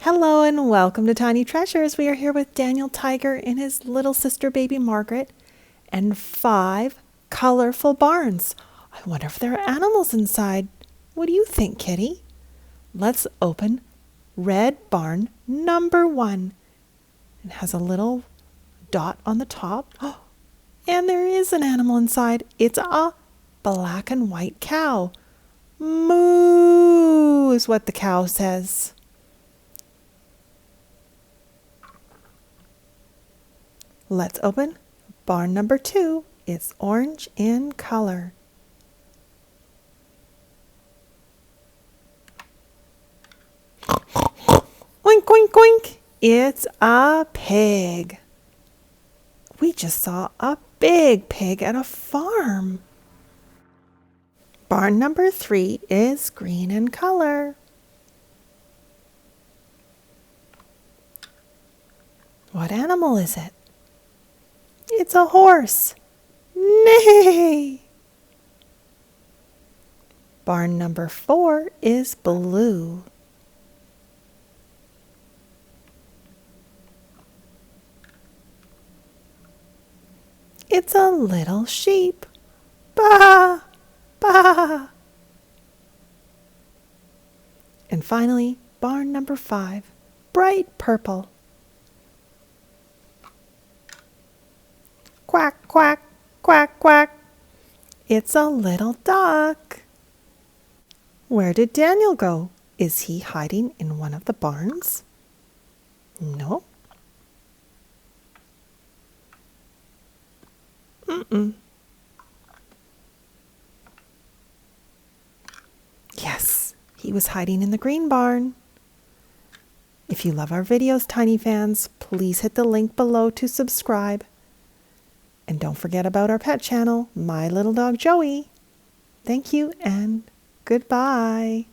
Hello and welcome to Tiny Treasures. We are here with Daniel Tiger and his little sister baby Margaret and 5 colorful barns. I wonder if there are animals inside. What do you think, Kitty? Let's open red barn number 1. It has a little dot on the top. And there is an animal inside. It's a black and white cow. Moo is what the cow says. Let's open barn number 2. It's orange in color. Oink, oink, oink. It's a pig. We just saw a big pig at a farm. Barn number 3 is green in color. What animal is it? It's a horse. Neigh! Barn number 4 is blue. It's a little sheep. Baa! Baa! And finally, barn number 5, bright purple. Quack, quack, quack, quack. It's a little duck. Where did Daniel go? Is he hiding in one of the barns? No. Yes, he was hiding in the green barn. If you love our videos, Tiny fans, please hit the link below to subscribe. And don't forget about our pet channel, My Little Dog Joey. Thank you and goodbye.